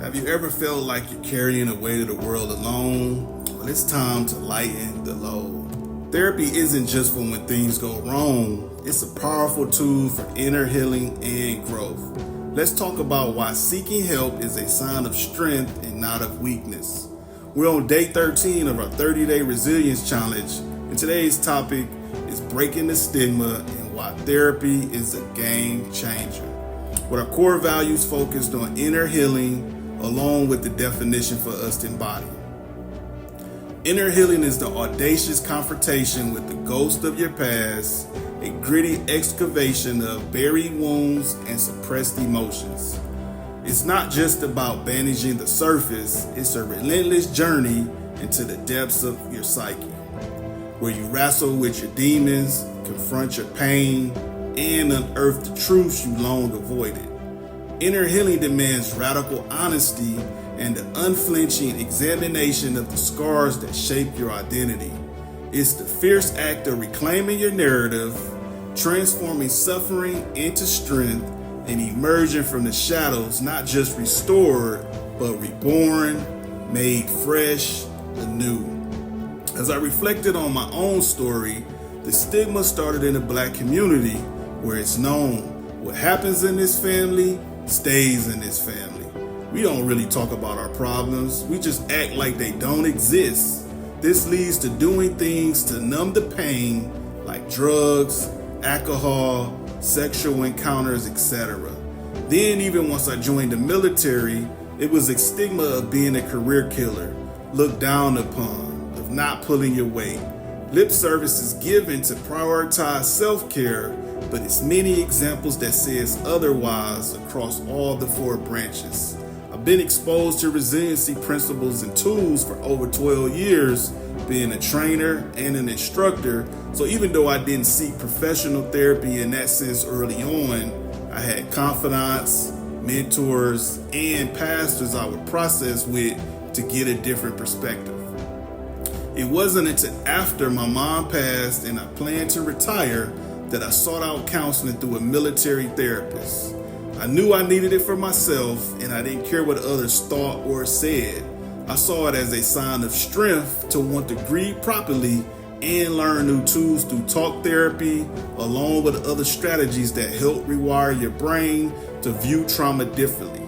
Have you ever felt like you're carrying the weight of the world alone? Well, it's time to lighten the load. Therapy isn't just for when things go wrong. It's a powerful tool for inner healing and growth. Let's talk about why seeking help is a sign of strength and not of weakness. We're on day 13 of our 30-day resilience challenge, and today's topic is breaking the stigma and why therapy is a game changer. With our core values focused on inner healing, along with the definition for us to embody. Inner healing is the audacious confrontation with the ghost of your past, a gritty excavation of buried wounds and suppressed emotions. It's not just about bandaging the surface, it's a relentless journey into the depths of your psyche, where you wrestle with your demons, confront your pain, and unearth the truths you long avoided. Inner healing demands radical honesty and the unflinching examination of the scars that shape your identity. It's the fierce act of reclaiming your narrative, transforming suffering into strength, and emerging from the shadows, not just restored, but reborn, made fresh, anew. As I reflected on my own story, the stigma started in the Black community, where it's known what happens in this family stays in this family. We don't really talk about our problems. We just act like they don't exist. This leads to doing things to numb the pain, like drugs, alcohol, sexual encounters, etc. Then even once I joined the military, it was a stigma of being a career killer, looked down upon, of not pulling your weight. Lip service is given to prioritize self-care, but it's many examples that says otherwise across all the four branches. I've been exposed to resiliency principles and tools for over 12 years, being a trainer and an instructor. So even though I didn't seek professional therapy in that sense early on, I had confidants, mentors, and pastors I would process with to get a different perspective. It wasn't until after my mom passed and I planned to retire that I sought out counseling through a military therapist. I knew I needed it for myself, and I didn't care what others thought or said. I saw it as a sign of strength to want to grieve properly and learn new tools through talk therapy, along with other strategies that help rewire your brain to view trauma differently.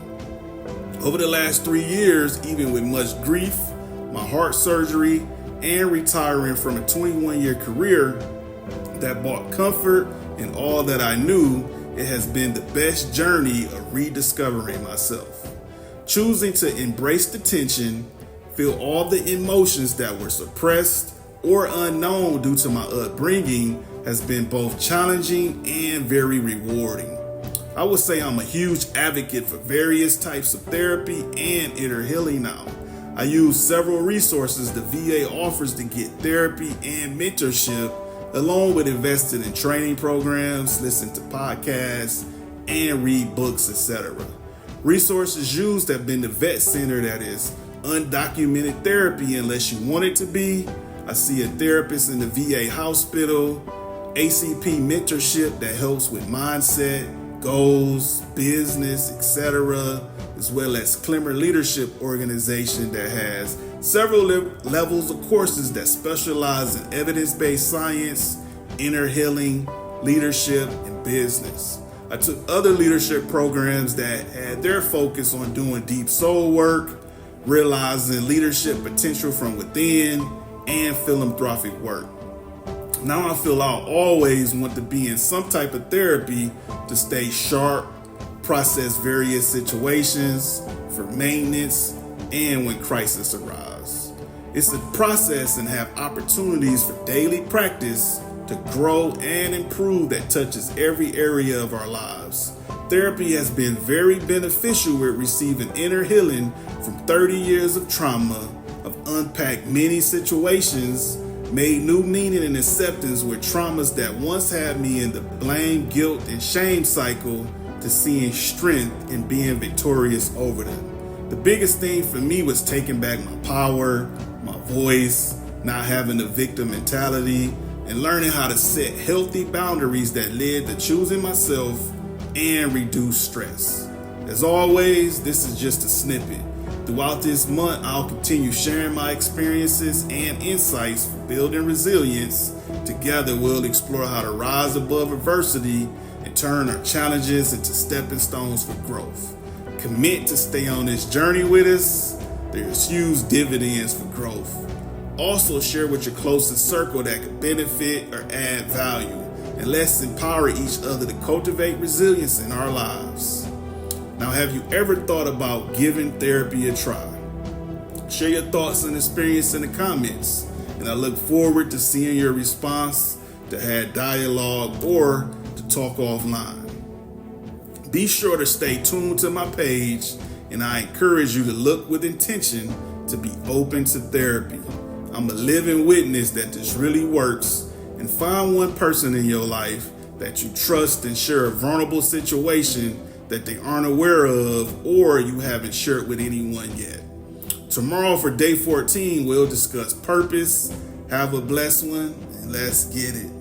Over the last 3 years, even with much grief, my heart surgery, and retiring from a 21-year career that brought comfort in all that I knew, it has been the best journey of rediscovering myself. Choosing to embrace the tension, feel all the emotions that were suppressed or unknown due to my upbringing has been both challenging and very rewarding. I would say I'm a huge advocate for various types of therapy and inner healing now. I use several resources the VA offers to get therapy and mentorship, along with investing in training programs, listen to podcasts, and read books, etc. Resources used have been the vet center, that is undocumented therapy unless you want it to be. I see a therapist in the VA hospital, ACP mentorship that helps with mindset, goals, business, etc., as well as Climber Leadership organization that has several levels of courses that specialize in evidence-based science, inner healing, leadership, and business. I took other leadership programs that had their focus on doing deep soul work, realizing leadership potential from within, and philanthropic work. Now I feel I'll always want to be in some type of therapy to stay sharp, process various situations for maintenance, and when crisis arise. It's a process and have opportunities for daily practice to grow and improve that touches every area of our lives. Therapy has been very beneficial with receiving inner healing from 30 years of trauma. I've unpacked many situations, made new meaning and acceptance with traumas that once had me in the blame, guilt, and shame cycle to seeing strength and being victorious over them. The biggest thing for me was taking back my power, my voice, not having a victim mentality, and learning how to set healthy boundaries that led to choosing myself and reduce stress. As always, this is just a snippet. Throughout this month, I'll continue sharing my experiences and insights for building resilience. Together, we'll explore how to rise above adversity and turn our challenges into stepping stones for growth. Commit to stay on this journey with us. There's huge dividends for growth. Also, share with your closest circle that could benefit or add value. And let's empower each other to cultivate resilience in our lives. Now, have you ever thought about giving therapy a try? Share your thoughts and experience in the comments, and I look forward to seeing your response, to have dialogue, or to talk offline. Be sure to stay tuned to my page, and I encourage you to look with intention to be open to therapy. I'm a living witness that this really works, and find one person in your life that you trust and share a vulnerable situation that they aren't aware of or you haven't shared with anyone yet. Tomorrow for day 14, we'll discuss purpose. Have a blessed one, and let's get it.